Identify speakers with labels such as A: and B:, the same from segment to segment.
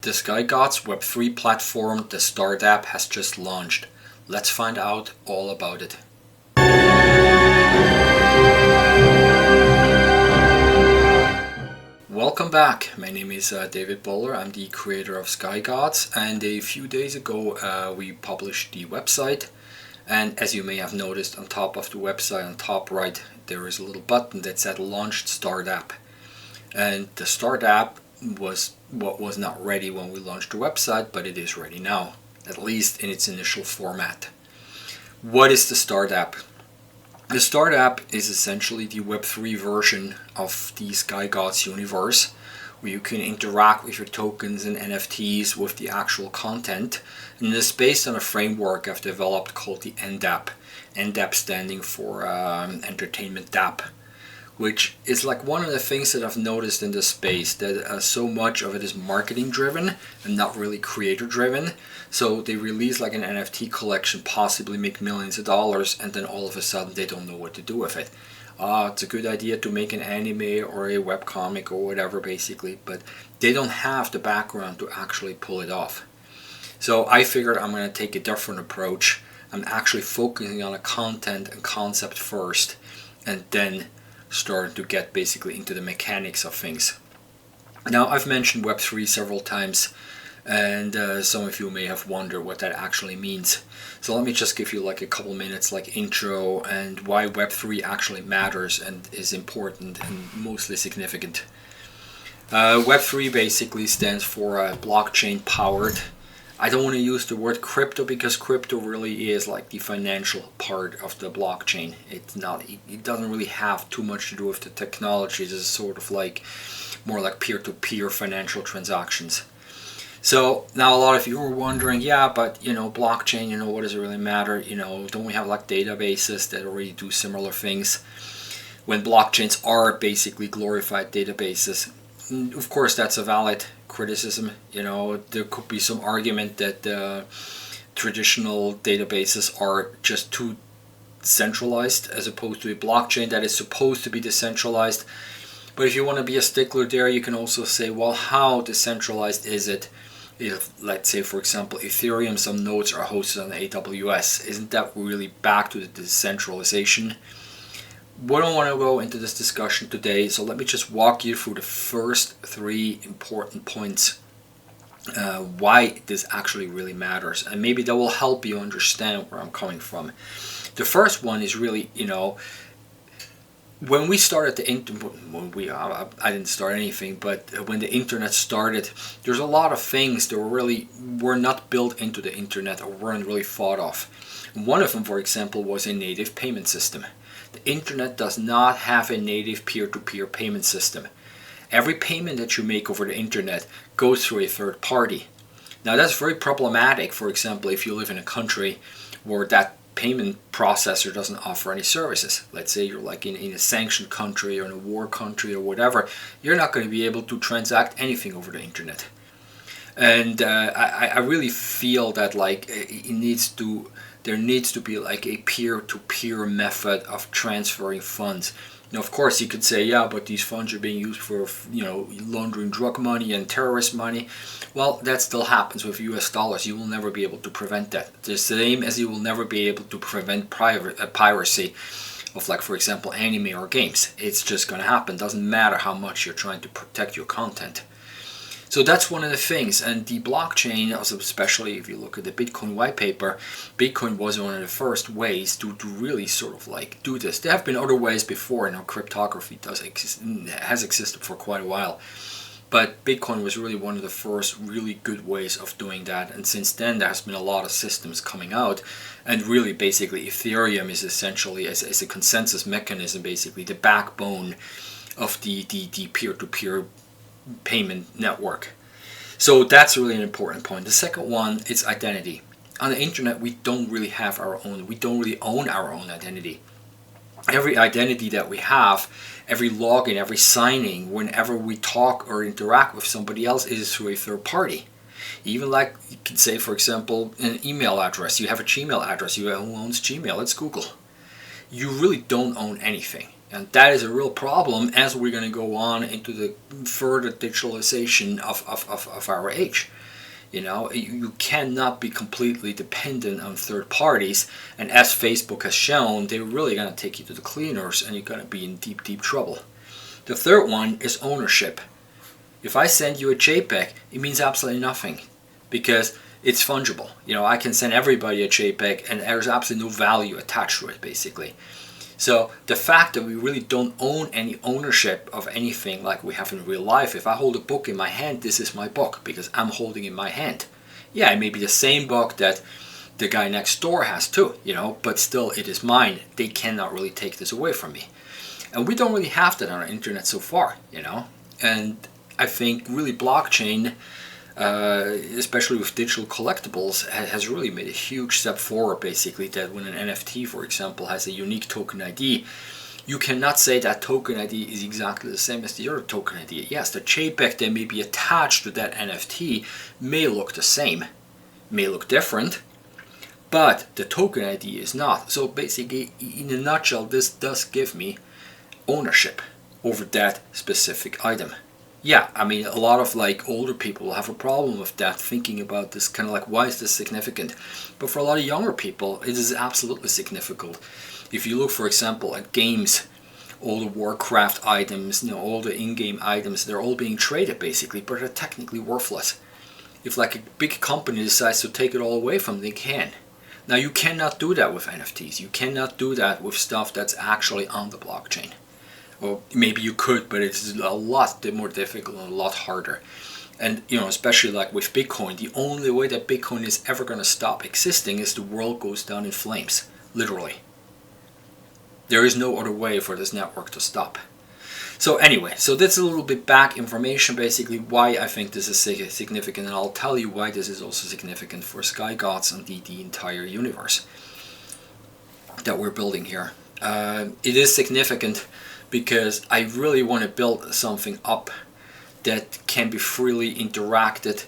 A: The GODZ Web3 platform, the Stardapp, has just launched. Let's find out all about it. Welcome back. My name is David Bowler. I'm the creator of GODZ, and a few days ago we published the website. And as you may have noticed, on top of the website, on top right, there is a little button that said Launched Stardapp. And the Stardapp was what was not ready when we launched the website, but it is ready now, at least in its initial format. What is the Stardapp? The Stardapp is essentially the Web3 version of the GODZ universe, where you can interact with your tokens and NFTs with the actual content, and it is based on a framework I've developed called the NDApp. NDApp standing for Entertainment Dapp, which is like one of the things that I've noticed in this space, that so much of it is marketing driven and not really creator driven. So they release like an NFT collection, possibly make millions of dollars, and then all of a sudden they don't know what to do with it. It's a good idea to make an anime or a webcomic or whatever basically, but they don't have the background to actually pull it off. So I figured I'm going to take a different approach. I'm actually focusing on a content and concept first, and then starting to get basically into the mechanics of things. Now, I've mentioned Web3 several times, and some of you may have wondered what that actually means. So let me just give you like a couple minutes like intro and why Web3 actually matters and is important and mostly significant. Web3 basically stands for blockchain powered. I don't want to use the word crypto because crypto really is like the financial part of the blockchain. It's not. It doesn't really have too much to do with the technology. It's sort of like more like peer-to-peer financial transactions. So now a lot of you are wondering, yeah, but blockchain, what does it really matter? Don't we have like databases that already do similar things? When blockchains are basically glorified databases. Of course, that's a valid criticism. There could be some argument that traditional databases are just too centralized as opposed to a blockchain that is supposed to be decentralized. But if you want to be a stickler there, you can also say, well, how decentralized is it? If, let's say, for example, Ethereum, some nodes are hosted on AWS, isn't that really back to the decentralization? We don't want to go into this discussion today, so let me just walk you through the first three important points why this actually really matters, and maybe that will help you understand where I'm coming from. The first one is really, when we started the internet, I didn't start anything, but when the internet started, there's a lot of things that were not built into the internet or weren't really thought of. One of them, for example, was a native payment system. The internet does not have a native peer-to-peer payment system. Every payment that you make over the internet goes through a third party. Now that's very problematic, for example, if you live in a country where that payment processor doesn't offer any services. Let's say you're like in a sanctioned country or in a war country or whatever, you're not going to be able to transact anything over the internet. And I really feel that like there needs to be like a peer-to-peer method of transferring funds. Now, of course, you could say, yeah, but these funds are being used for, laundering drug money and terrorist money. Well, that still happens with US dollars. You will never be able to prevent that. The same as you will never be able to prevent piracy of, like, for example, anime or games. It's just going to happen. Doesn't matter how much you're trying to protect your content. So that's one of the things, and the blockchain, also especially if you look at the Bitcoin white paper, Bitcoin was one of the first ways to really sort of like do this. There have been other ways before, cryptography has existed for quite a while, but Bitcoin was really one of the first really good ways of doing that, and since then there's been a lot of systems coming out, and really basically Ethereum is essentially as a consensus mechanism, basically the backbone of the peer-to-peer payment network. So that's really an important point. The second one is identity. On the internet, we don't really have our own. We don't really own our own identity. Every identity that we have, every login, every signing, whenever we talk or interact with somebody else, is through a third party. Even like you could say, for example, an email address. You have a Gmail address. Who owns Gmail? It's Google. You really don't own anything. And that is a real problem as we're going to go on into the further digitalization of our age. You cannot be completely dependent on third parties, and as Facebook has shown, they're really going to take you to the cleaners, and you're going to be in deep, deep trouble. The third one is ownership. If I send you a JPEG, it means absolutely nothing, because it's fungible. I can send everybody a JPEG, and there's absolutely no value attached to it, basically. So the fact that we really don't own any ownership of anything like we have in real life. If I hold a book in my hand, this is my book because I'm holding it in my hand. Yeah, it may be the same book that the guy next door has too, but still it is mine. They cannot really take this away from me. And we don't really have that on our internet so far, And I think really blockchain, especially with digital collectibles, has really made a huge step forward, basically, that when an NFT, for example, has a unique token ID, you cannot say that token ID is exactly the same as the other token ID. Yes, the JPEG that may be attached to that NFT may look the same, may look different, but the token ID is not. So basically, in a nutshell, this does give me ownership over that specific item. Yeah, I mean, a lot of older people will have a problem with that, thinking about this kind of why is this significant? But for a lot of younger people, it is absolutely significant. If you look, for example, at games, all the Warcraft items, all the in-game items, they're all being traded basically, but they're technically worthless. If a big company decides to take it all away from them, they can. Now, you cannot do that with NFTs. You cannot do that with stuff that's actually on the blockchain. Or maybe you could, but it's a lot more difficult and a lot harder. And especially with Bitcoin, the only way that Bitcoin is ever going to stop existing is the world goes down in flames, literally. There is no other way for this network to stop. So anyway, so that's a little bit back information, basically why I think this is significant, and I'll tell you why this is also significant for Sky Gods and the entire universe that we're building here. It is significant because I really want to build something up that can be freely interacted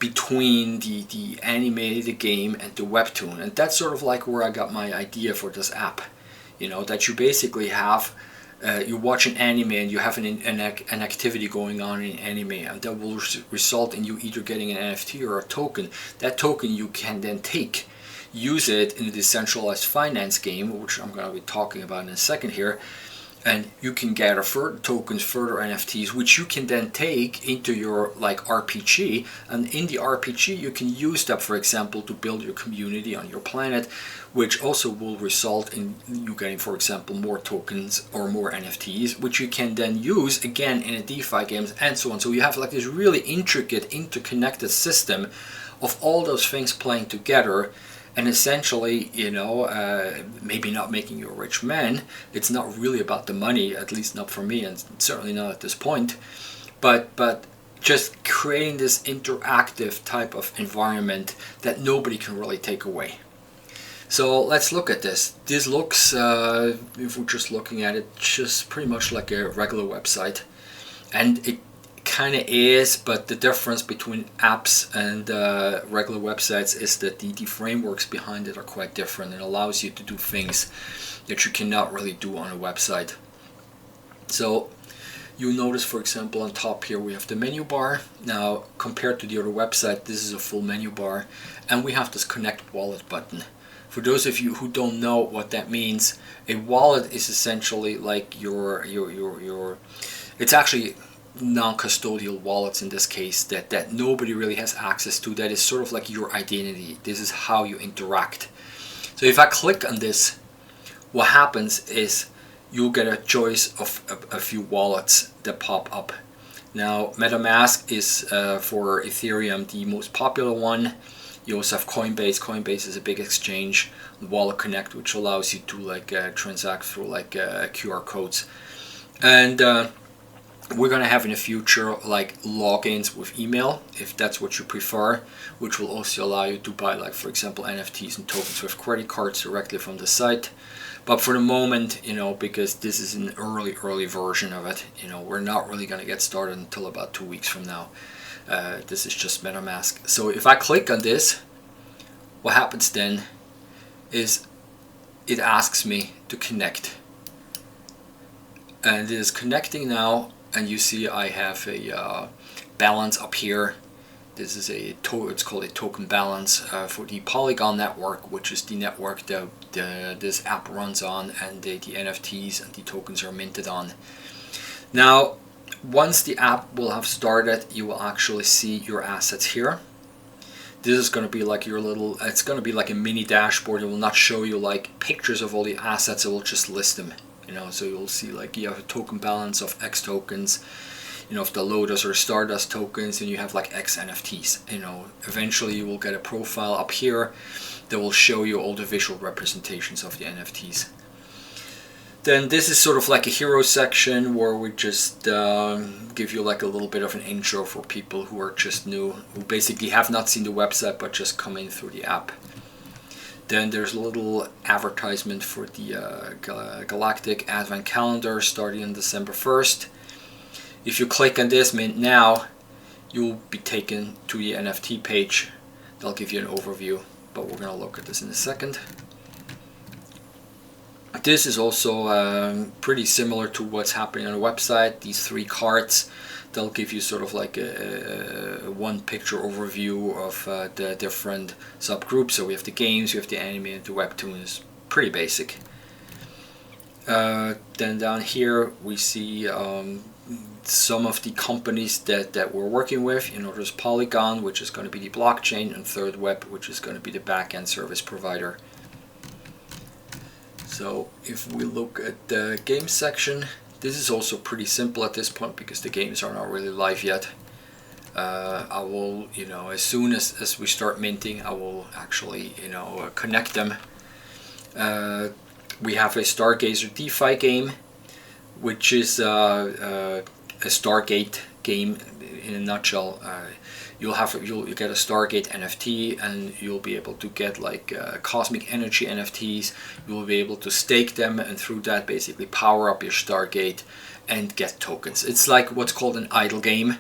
A: between the anime, the game, and the webtoon. And that's sort of where I got my idea for this app. That you basically have, you watch an anime and you have an activity going on in anime, and that will result in you either getting an NFT or a token. That token you can then take, use it in a decentralized finance game, which I'm going to be talking about in a second here, and you can gather further tokens, further NFTs, which you can then take into your RPG, and in the RPG you can use that, for example, to build your community on your planet, which also will result in you getting, for example, more tokens or more NFTs, which you can then use again in a DeFi games and so on. So you have this really intricate, interconnected system of all those things playing together. And essentially, maybe not making you a rich man. It's not really about the money, at least not for me, and certainly not at this point. But just creating this interactive type of environment that nobody can really take away. So let's look at this. This looks, if we're just looking at it, just pretty much like a regular website. And it kind of is, but the difference between apps and regular websites is that the frameworks behind it are quite different. It allows you to do things that you cannot really do on a website. So you'll notice, for example, on top here we have the menu bar. Now, compared to the other website, this is a full menu bar, and we have this connect wallet button. For those of you who don't know what that means, a wallet is essentially like your it's actually non-custodial wallets in this case that nobody really has access to. That is sort of like your identity. This is how you interact. So if I click on this, what happens is you'll get a choice of a few wallets that pop up. Now, MetaMask is for Ethereum the most popular one. You also have Coinbase. Coinbase is a big exchange. Wallet Connect, which allows you to transact through QR codes. And we're going to have in the future logins with email, if that's what you prefer, which will also allow you to buy, for example, NFTs and tokens with credit cards directly from the site. But for the moment, because this is an early version of it, we're not really going to get started until about 2 weeks from now. This is just MetaMask. So if I click on this, what happens then is it asks me to connect. and it is connecting now, and you see I have a balance up here. This is it's called a token balance for the Polygon network, which is the network that this app runs on, and the NFTs and the tokens are minted on. Now, once the app will have started, you will actually see your assets here. This is going to be like your little, it's going to be like a mini dashboard. It will not show you like pictures of all the assets, it will just list them, you know. So you'll see like you have a token balance of X tokens, you know, of the Lotus or Stardust tokens, and you have like X NFTs, you know. Eventually you will get a profile up here that will show you all the visual representations of the NFTs. Then this is sort of like a hero section where we just give you like a little bit of an intro for people who are just new, who basically have not seen the website but just come in through the app. Then there's a little advertisement for the Galactic Advent Calendar starting on December 1st. If you click on this mint now, you'll be taken to the NFT page. They'll give you an overview, but we're going to look at this in a second. This is also pretty similar to what's happening on the website. These 3 cards, they'll give you sort of like a one picture overview of the different subgroups. So we have the games, we have the anime, and the webtoons. Pretty basic. Then down here we see some of the companies that we're working with. You know, there's Polygon, which is going to be the blockchain, and Third Web, which is going to be the backend service provider. So if we look at the game section, this is also pretty simple at this point because the games are not really live yet. I will, you know, as soon as we start minting, I will actually, you know, connect them. We have a Stargazer DeFi game, which is a Stargate game in a nutshell. You'll get a Stargate NFT, and you'll be able to get like cosmic energy NFTs. You'll be able to stake them, and through that basically power up your Stargate and get tokens. It's like what's called an idle game.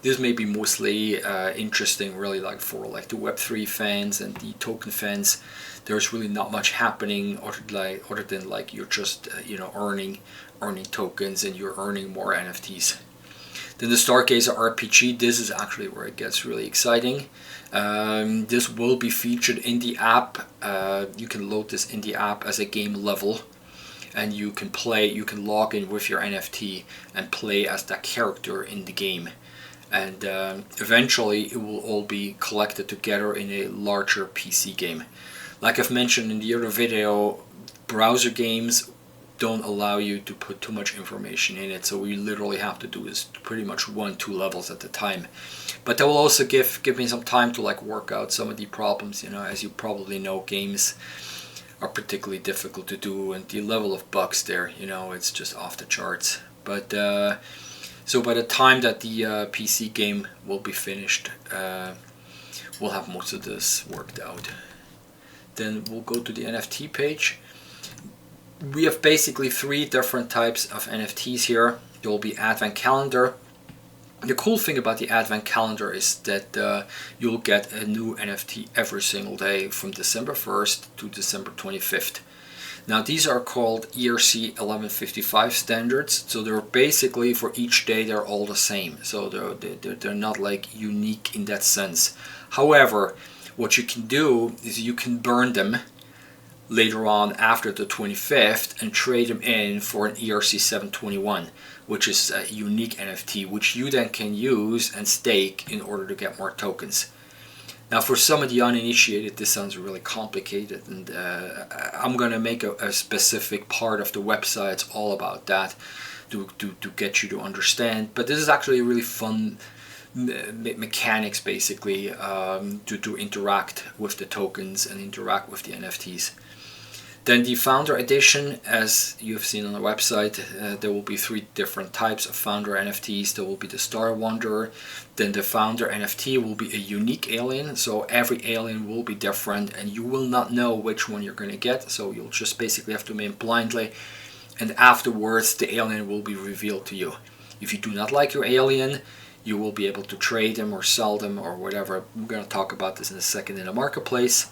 A: This may be mostly interesting really like for like the Web3 fans and the token fans. There's really not much happening other than like you're just you know, earning tokens, and you're earning more NFTs. Then the Stargazer RPG, this is actually where it gets really exciting. This will be featured in the app. You can load this in the app as a game level, and you can log in with your NFT and play as that character in the game. And eventually it will all be collected together in a larger PC game. Like I've mentioned in the other video, browser games don't allow you to put too much information in it, so we literally have to do this pretty much 1-2 levels at a time. But that will also give me some time to like work out some of the problems. You know, as you probably know, games are particularly difficult to do, and the level of bugs there, you know, it's just off the charts. But so by the time that the PC game will be finished, we'll have most of this worked out. Then we'll go to the NFT page. We have basically 3 different types of NFTs here. There will be Advent Calendar. The cool thing about the Advent Calendar is that you'll get a new NFT every single day from December 1st to December 25th. Now these are called ERC 1155 standards, so they're basically for each day they're all the same. So they're not like unique in that sense. However, what you can do is you can burn them later on after the 25th and trade them in for an ERC 721, which is a unique NFT which you then can use and stake in order to get more tokens. Now for some of the uninitiated this sounds really complicated, and I'm gonna make a specific part of the website. It's all about that to get you to understand, but this is actually a really fun mechanics basically to interact with the tokens and interact with the NFTs. Then the Founder Edition, as you've seen on the website, there will be 3 different types of Founder NFTs. There will be the Star Wanderer. Then the Founder NFT will be a unique alien, so every alien will be different, and you will not know which one you're going to get, so you'll just basically have to mint blindly, and afterwards the alien will be revealed to you. If you do not like your alien, you will be able to trade them or sell them or whatever. We're going to talk about this in a second in the marketplace.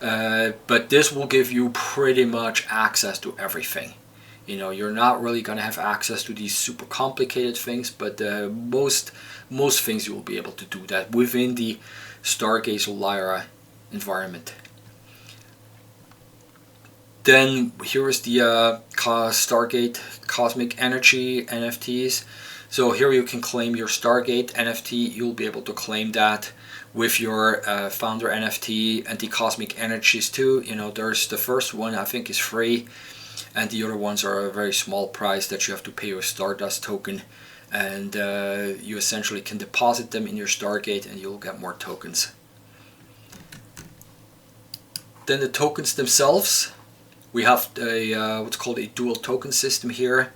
A: But this will give you pretty much access to everything. You know, you're not really going to have access to these super complicated things, but most things you will be able to do that within the Stargazer Lyra environment. Then here is the Stargate Cosmic Energy NFTs. So here you can claim your Stargate NFT. You'll be able to claim that with your founder NFT and the Cosmic Energies too. You know, there's the first one I think is free, and the other ones are a very small price that you have to pay your Stardust token, and you essentially can deposit them in your Stargate and you'll get more tokens. Then the tokens themselves. We have a what's called a dual token system here.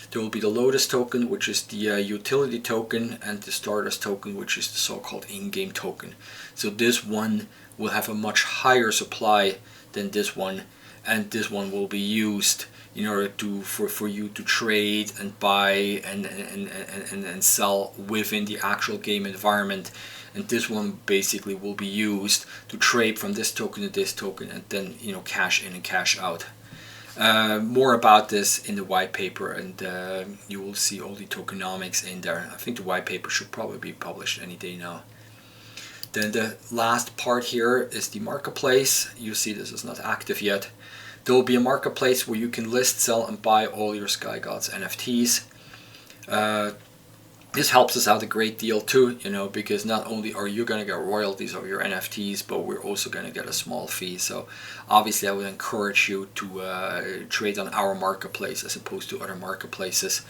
A: There will be the Lotus token, which is the utility token, and the Stardust token, which is the so-called in-game token. So this one will have a much higher supply than this one, and this one will be used in order to for you to trade and buy and sell within the actual game environment. And this one basically will be used to trade from this token to this token, and then, you know, cash in and cash out. More about this in the white paper, and you will see all the tokenomics in there. I think the white paper should probably be published any day now. Then the last part here is the marketplace. You see this is not active yet. There will be a marketplace where you can list, sell, and buy all your Sky Gods NFTs. This helps us out a great deal too, you know, because not only are you going to get royalties of your NFTs, but we're also going to get a small fee. So obviously I would encourage you to trade on our marketplace as opposed to other marketplaces.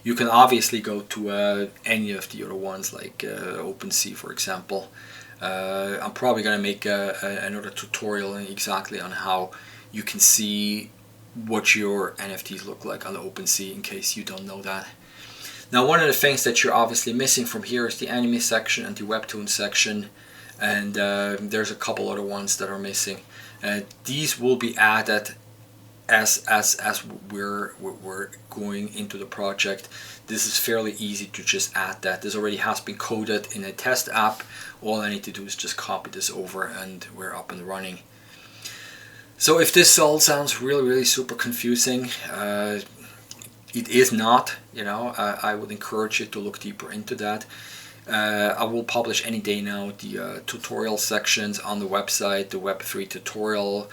A: You can obviously go to any of the other ones, like OpenSea, for example. I'm probably going to make another tutorial exactly on how you can see what your NFTs look like on OpenSea, in case you don't know that. Now, one of the things that you're obviously missing from here is the anime section and the webtoon section, and there's a couple other ones that are missing. These will be added as we're going into the project. This is fairly easy to just add that. This already has been coded in a test app. All I need to do is just copy this over and we're up and running. So if this all sounds really super confusing, it is not, you know. I would encourage you to look deeper into that. I will publish any day now the tutorial sections on the website, the Web3 tutorial,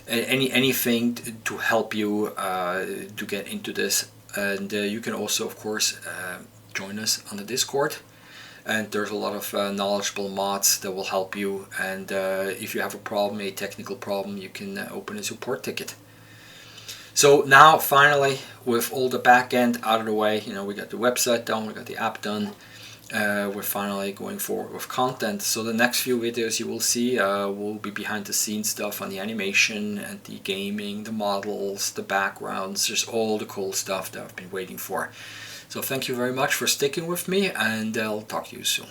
A: anything to help you to get into this. And you can also, of course, join us on the Discord. And there's a lot of knowledgeable mods that will help you. And if you have a problem, a technical problem, you can open a support ticket. So now, finally, with all the back end out of the way, you know, we got the website done, we got the app done. We're finally going forward with content. So the next few videos you will see will be behind the scenes stuff on the animation and the gaming, the models, the backgrounds, just all the cool stuff that I've been waiting for. So thank you very much for sticking with me, and I'll talk to you soon.